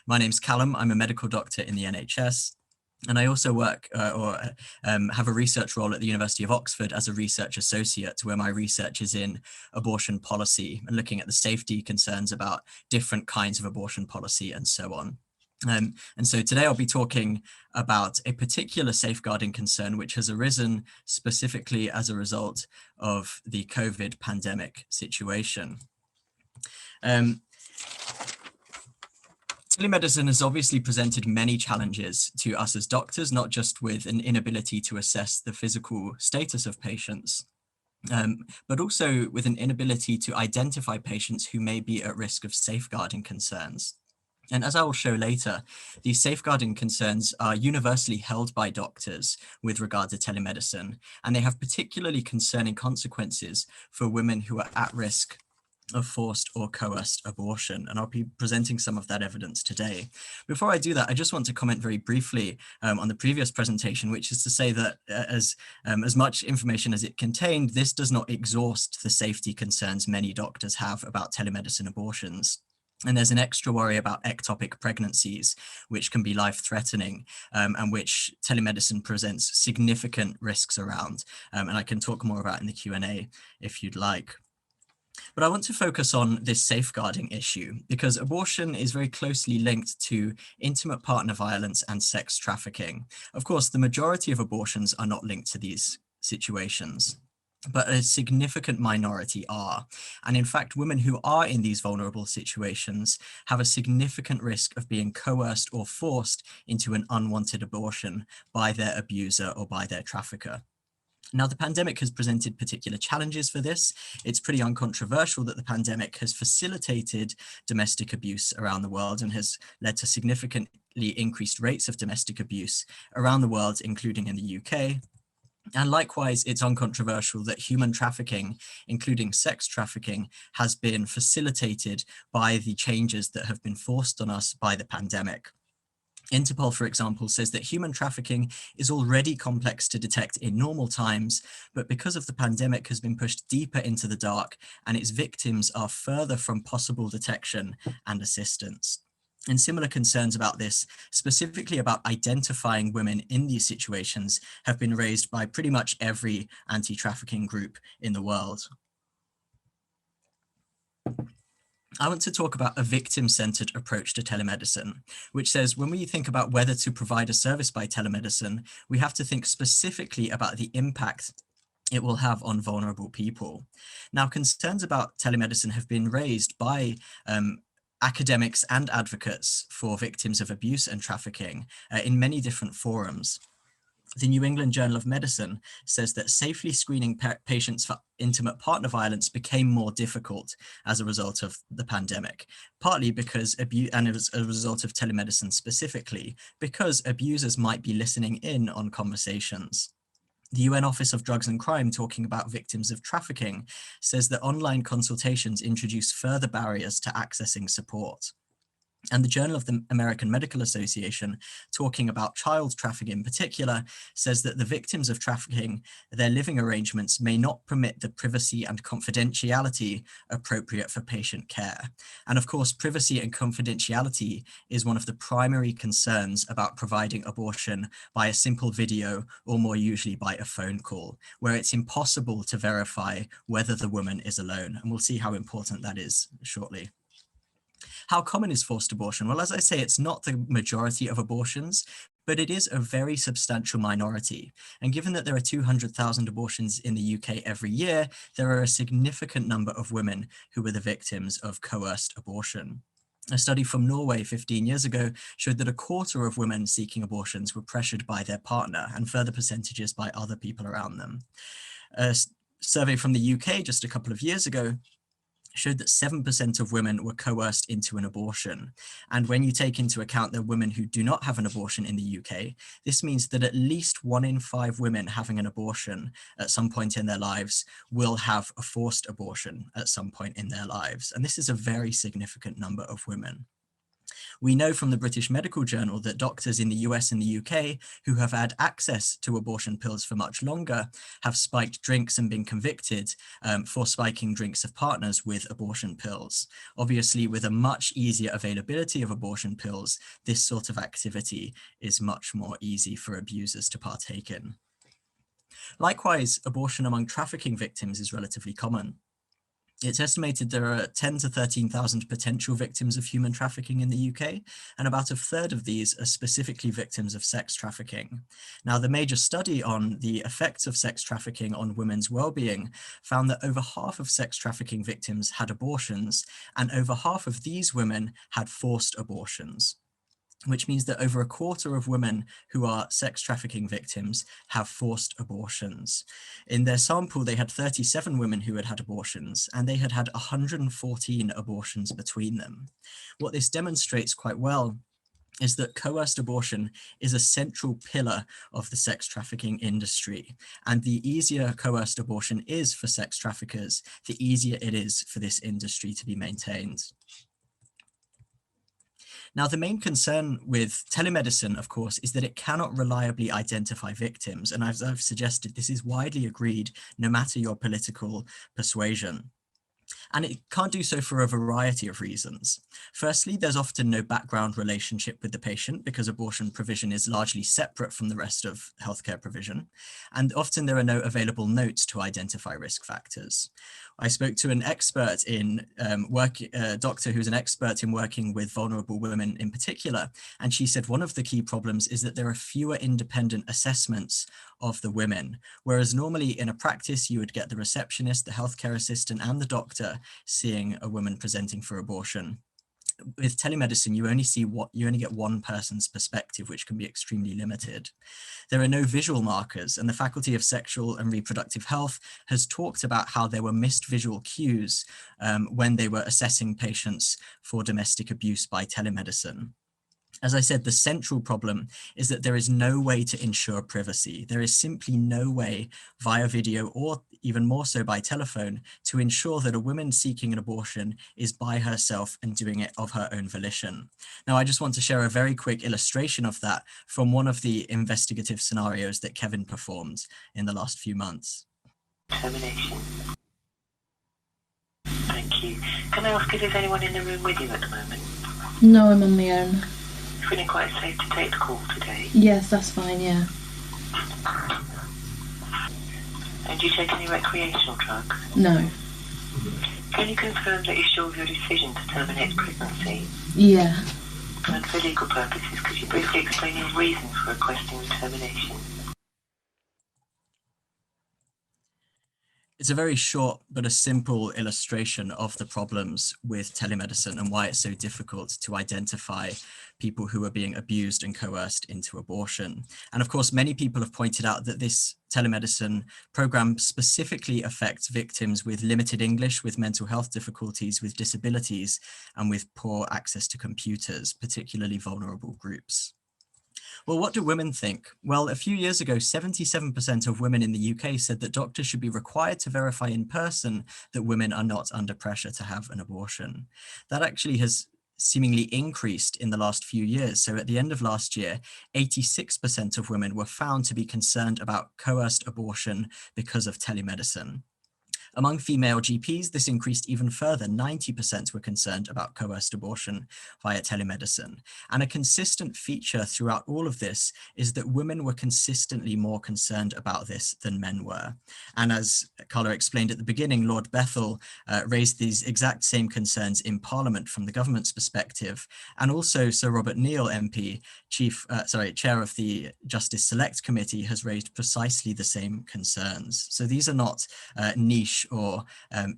My name's Calum. I'm a medical doctor in the NHS. And I also work have a research role at the University of Oxford as a research associate, where my research is in abortion policy and looking at the safety concerns about different kinds of abortion policy and so on. And so today I'll be talking about a particular safeguarding concern which has arisen specifically as a result of the COVID pandemic situation. Telemedicine has obviously presented many challenges to us as doctors, not just with an inability to assess the physical status of patients, but also with an inability to identify patients who may be at risk of safeguarding concerns. And as I will show later, these safeguarding concerns are universally held by doctors with regard to telemedicine, and they have particularly concerning consequences for women who are at risk of forced or coerced abortion. And I'll be presenting some of that evidence today. Before I do that, I just want to comment very briefly on the previous presentation, which is to say that as much information as it contained, this does not exhaust the safety concerns many doctors have about telemedicine abortions. And there's an extra worry about ectopic pregnancies, which can be life-threatening and which telemedicine presents significant risks around. And I can talk more about in the Q&A if you'd like. But I want to focus on this safeguarding issue because abortion is very closely linked to intimate partner violence and sex trafficking. Of course, the majority of abortions are not linked to these situations, but a significant minority are. And in fact, women who are in these vulnerable situations have a significant risk of being coerced or forced into an unwanted abortion by their abuser or by their trafficker. Now, the pandemic has presented particular challenges for this. It's pretty uncontroversial that the pandemic has facilitated domestic abuse around the world and has led to significantly increased rates of domestic abuse around the world, including in the UK. And likewise, it's uncontroversial that human trafficking, including sex trafficking, has been facilitated by the changes that have been forced on us by the pandemic. Interpol, for example, says that human trafficking is already complex to detect in normal times, but because of the pandemic has been pushed deeper into the dark and its victims are further from possible detection and assistance. And similar concerns about this, specifically about identifying women in these situations, have been raised by pretty much every anti-trafficking group in the world. I want to talk about a victim-centered approach to telemedicine, which says when we think about whether to provide a service by telemedicine, we have to think specifically about the impact it will have on vulnerable people. Now, concerns about telemedicine have been raised by academics and advocates for victims of abuse and trafficking in many different forums. The New England Journal of Medicine says that safely screening patients for intimate partner violence became more difficult as a result of the pandemic, partly because and as a result of telemedicine specifically, because abusers might be listening in on conversations. The UN Office of Drugs and Crime, talking about victims of trafficking, says that online consultations introduce further barriers to accessing support. And the Journal of the American Medical Association, talking about child trafficking in particular, says that the victims of trafficking, their living arrangements may not permit the privacy and confidentiality appropriate for patient care. And of course, privacy and confidentiality is one of the primary concerns about providing abortion by a simple video or more usually by a phone call, where it's impossible to verify whether the woman is alone. And we'll see how important that is shortly. How common is forced abortion? Well, as I say, it's not the majority of abortions, but it is a very substantial minority. And given that there are 200,000 abortions in the UK every year, there are a significant number of women who were the victims of coerced abortion. A study from Norway 15 years ago showed that a quarter of women seeking abortions were pressured by their partner and further percentages by other people around them. A survey from the UK just a couple of years ago showed that 7% of women were coerced into an abortion. And when you take into account the women who do not have an abortion in the UK, this means that at least 1 in 5 women having an abortion at some point in their lives will have a forced abortion at some point in their lives. And this is a very significant number of women. We know from the British Medical Journal that doctors in the US and the UK who have had access to abortion pills for much longer have spiked drinks and been convicted for spiking drinks of partners with abortion pills. Obviously, with a much easier availability of abortion pills, this sort of activity is much more easy for abusers to partake in. Likewise, abortion among trafficking victims is relatively common. It's estimated there are 10 to 13,000 potential victims of human trafficking in the UK, and about a third of these are specifically victims of sex trafficking. Now, the major study on the effects of sex trafficking on women's well-being found that over half of sex trafficking victims had abortions, and over half of these women had forced abortions, which means that over a quarter of women who are sex trafficking victims have forced abortions. In their sample, they had 37 women who had had abortions, and they had had 114 abortions between them. What this demonstrates quite well is that coerced abortion is a central pillar of the sex trafficking industry. And the easier coerced abortion is for sex traffickers, the easier it is for this industry to be maintained. Now, the main concern with telemedicine, of course, is that it cannot reliably identify victims. And as I've suggested, this is widely agreed, no matter your political persuasion. And it can't do so for a variety of reasons. Firstly, there's often no background relationship with the patient because abortion provision is largely separate from the rest of healthcare provision. And often there are no available notes to identify risk factors. I spoke to an expert in doctor who's an expert in working with vulnerable women in particular. And she said one of the key problems is that there are fewer independent assessments of the women, whereas normally in a practice, you would get the receptionist, the healthcare assistant, and the doctor seeing a woman presenting for abortion. With telemedicine, you only get one person's perspective, which can be extremely limited. There are no visual markers, and the Faculty of Sexual and Reproductive Health has talked about how there were missed visual cues when they were assessing patients for domestic abuse by telemedicine. As I said, the central problem is that there is no way to ensure privacy. There is simply no way via video or even more so by telephone to ensure that a woman seeking an abortion is by herself and doing it of her own volition. Now, I just want to share a very quick illustration of that from one of the investigative scenarios that Kevin performed in the last few months. Termination. Thank you. Can I ask if there's anyone in the room with you at the moment? No, I'm on my own. Feeling quite safe to take the call today? Yes, that's fine, yeah. And do you take any recreational drugs? No. Can you confirm that you're sure of your decision to terminate pregnancy? Yeah. And for legal purposes, could you briefly explain your reasons for requesting the termination? It's a very short but a simple illustration of the problems with telemedicine and why it's so difficult to identify people who are being abused and coerced into abortion. And of course, many people have pointed out that this telemedicine program specifically affects victims with limited English, with mental health difficulties, with disabilities, and with poor access to computers, particularly vulnerable groups. Well, what do women think? Well, a few years ago, 77% of women in the UK said that doctors should be required to verify in person that women are not under pressure to have an abortion. That actually has seemingly increased in the last few years. So at the end of last year, 86% of women were found to be concerned about coerced abortion because of telemedicine. Among female GPs, this increased even further. 90% were concerned about coerced abortion via telemedicine. And a consistent feature throughout all of this is that women were consistently more concerned about this than men were. And as Carla explained at the beginning, Lord Bethell raised these exact same concerns in Parliament from the government's perspective. And also Sir Robert Neal MP, chair of the Justice Select Committee, has raised precisely the same concerns. So these are not niche or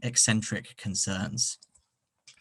eccentric concerns.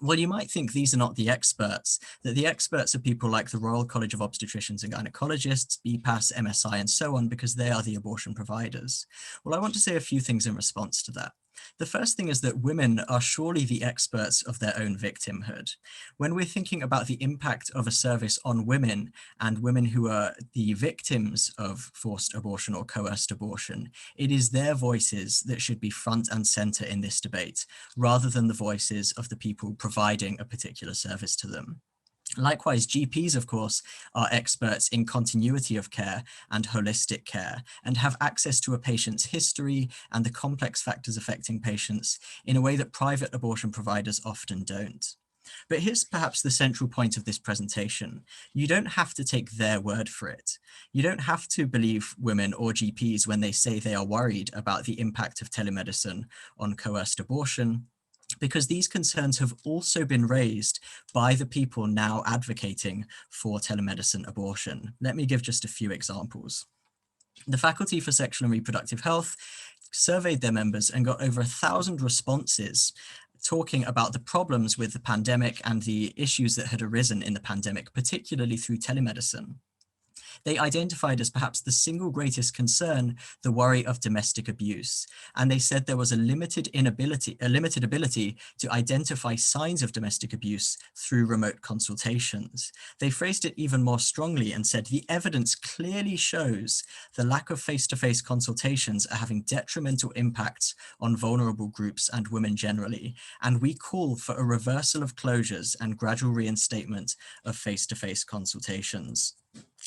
Well, you might think these are not the experts, that the experts are people like the Royal College of Obstetricians and Gynecologists, BPAS, MSI, and so on, because they are the abortion providers. Well, I want to say a few things in response to that. The first thing is that women are surely the experts of their own victimhood. When we're thinking about the impact of a service on women and women who are the victims of forced abortion or coerced abortion, it is their voices that should be front and center in this debate, rather than the voices of the people providing a particular service to them. Likewise, GPs, of course, are experts in continuity of care and holistic care and have access to a patient's history and the complex factors affecting patients in a way that private abortion providers often don't. But here's perhaps the central point of this presentation. You don't have to take their word for it. You don't have to believe women or GPs when they say they are worried about the impact of telemedicine on coerced abortion, because these concerns have also been raised by the people now advocating for telemedicine abortion. Let me give just a few examples. The Faculty for Sexual and Reproductive Health surveyed their members and got over 1,000 responses talking about the problems with the pandemic and the issues that had arisen in the pandemic, particularly through telemedicine. They identified as perhaps the single greatest concern the worry of domestic abuse. And they said there was a limited ability to identify signs of domestic abuse through remote consultations. They phrased it even more strongly and said the evidence clearly shows the lack of face-to-face consultations are having detrimental impacts on vulnerable groups and women generally. And we call for a reversal of closures and gradual reinstatement of face-to-face consultations.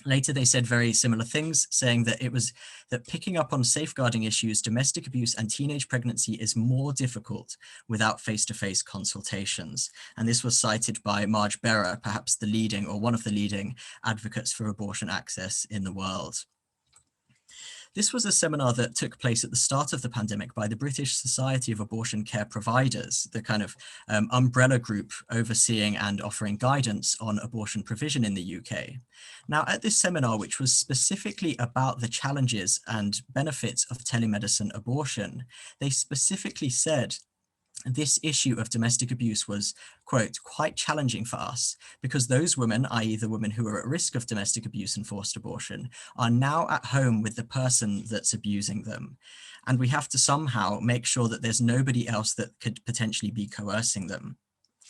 Later, they said very similar things, saying that it was that picking up on safeguarding issues, domestic abuse and teenage pregnancy is more difficult without face-to-face consultations. And this was cited by Marge Berra, perhaps the leading or one of the leading advocates for abortion access in the world. This was a seminar that took place at the start of the pandemic by the British Society of Abortion Care Providers, the kind of umbrella group overseeing and offering guidance on abortion provision in the UK. Now, at this seminar, which was specifically about the challenges and benefits of telemedicine abortion, they specifically said this issue of domestic abuse was, quote, quite challenging for us because those women, i.e. the women who are at risk of domestic abuse and forced abortion, are now at home with the person that's abusing them. And we have to somehow make sure that there's nobody else that could potentially be coercing them.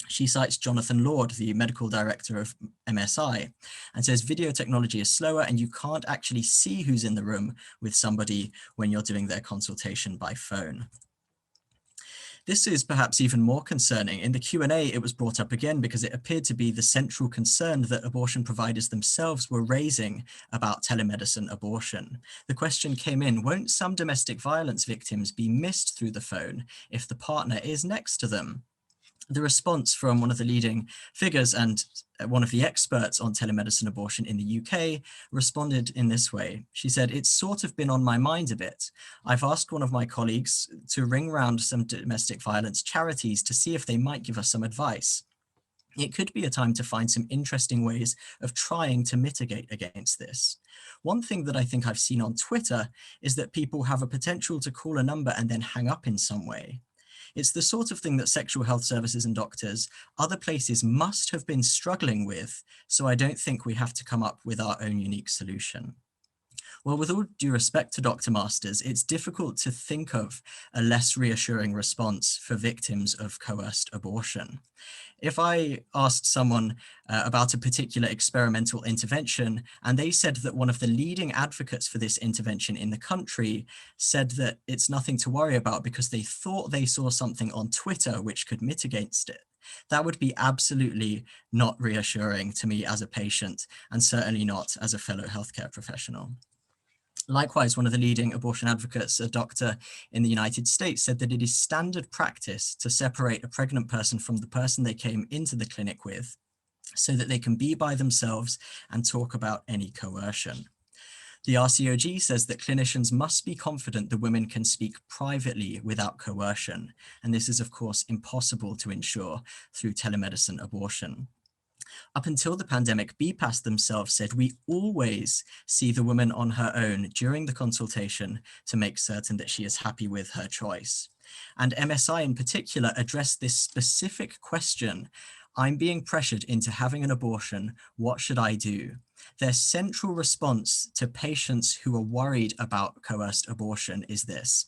She cites Jonathan Lord, the medical director of MSI, and says video technology is slower and you can't actually see who's in the room with somebody when you're doing their consultation by phone. This is perhaps even more concerning. In the Q&A, it was brought up again because it appeared to be the central concern that abortion providers themselves were raising about telemedicine abortion. The question came in, won't some domestic violence victims be missed through the phone if the partner is next to them? The response from one of the leading figures and one of the experts on telemedicine abortion in the UK responded in this way. She said, it's sort of been on my mind a bit. I've asked one of my colleagues to ring round some domestic violence charities to see if they might give us some advice. It could be a time to find some interesting ways of trying to mitigate against this. One thing that I think I've seen on Twitter is that people have a potential to call a number and then hang up in some way. It's the sort of thing that sexual health services and doctors, other places must have been struggling with, so I don't think we have to come up with our own unique solution. Well, with all due respect to Dr. Masters, it's difficult to think of a less reassuring response for victims of coerced abortion. If I asked someone about a particular experimental intervention and they said that one of the leading advocates for this intervention in the country said that it's nothing to worry about because they thought they saw something on Twitter which could mitigate it, that would be absolutely not reassuring to me as a patient and certainly not as a fellow healthcare professional. Likewise, one of the leading abortion advocates, a doctor in the United States, said that it is standard practice to separate a pregnant person from the person they came into the clinic with so that they can be by themselves and talk about any coercion. The RCOG says that clinicians must be confident the women can speak privately without coercion, and this is, of course, impossible to ensure through telemedicine abortion. Up until the pandemic, BPAS themselves said, we always see the woman on her own during the consultation to make certain that she is happy with her choice. And MSI in particular addressed this specific question, I'm being pressured into having an abortion, what should I do? Their central response to patients who are worried about coerced abortion is this.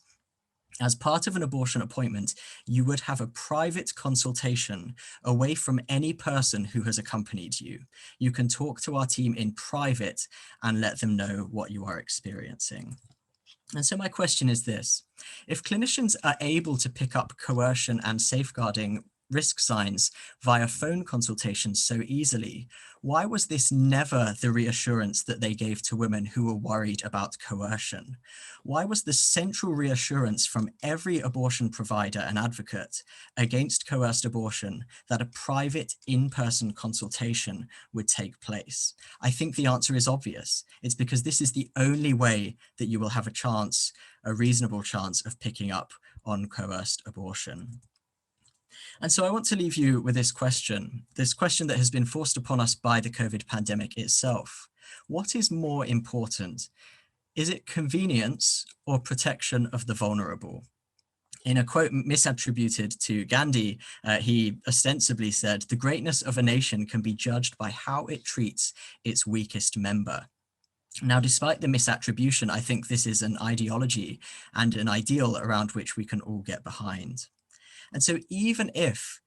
As part of an abortion appointment, you would have a private consultation away from any person who has accompanied you. You can talk to our team in private and let them know what you are experiencing. And so my question is this, if clinicians are able to pick up coercion and safeguarding risk signs via phone consultations so easily, why was this never the reassurance that they gave to women who were worried about coercion? Why was the central reassurance from every abortion provider and advocate against coerced abortion that a private in-person consultation would take place? I think the answer is obvious. It's because this is the only way that you will have a chance, a reasonable chance of picking up on coerced abortion. And so I want to leave you with this question that has been forced upon us by the COVID pandemic itself. What is more important? Is it convenience or protection of the vulnerable? In a quote misattributed to Gandhi, he ostensibly said, "The greatness of a nation can be judged by how it treats its weakest member." Now, despite the misattribution, I think this is an ideology and an ideal around which we can all get behind. And so even if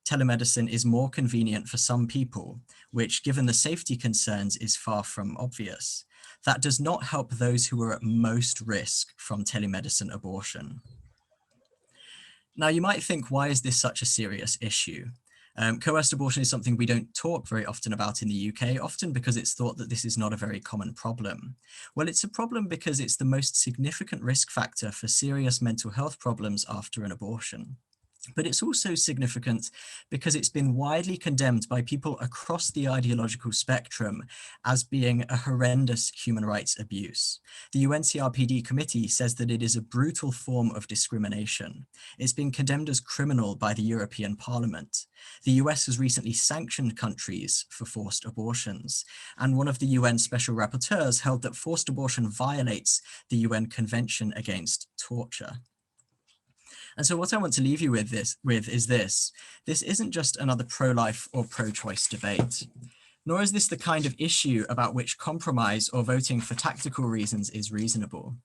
telemedicine is more convenient for some people, which given the safety concerns is far from obvious, that does not help those who are at most risk from telemedicine abortion. Now, you might think, why is this such a serious issue? Coerced abortion is something we don't talk very often about in the UK, often because it's thought that this is not a very common problem. Well, it's a problem because it's the most significant risk factor for serious mental health problems after an abortion. But it's also significant because it's been widely condemned by people across the ideological spectrum as being a horrendous human rights abuse. The UNCRPD committee says that it is a brutal form of discrimination. It's been condemned as criminal by the European Parliament. The US has recently sanctioned countries for forced abortions, and one of the UN special rapporteurs held that forced abortion violates the UN Convention Against Torture. And so what I want to leave you with is this. This isn't just another pro-life or pro-choice debate, nor is this the kind of issue about which compromise or voting for tactical reasons is reasonable.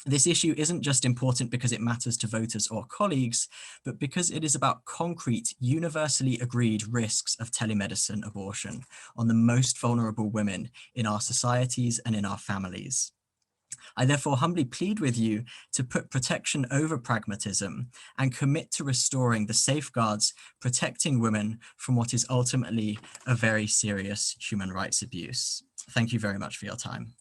This issue isn't just important because it matters to voters or colleagues, but because it is about concrete, universally agreed risks of telemedicine abortion on the most vulnerable women in our societies and in our families. I therefore humbly plead with you to put protection over pragmatism and commit to restoring the safeguards protecting women from what is ultimately a very serious human rights abuse. Thank you very much for your time.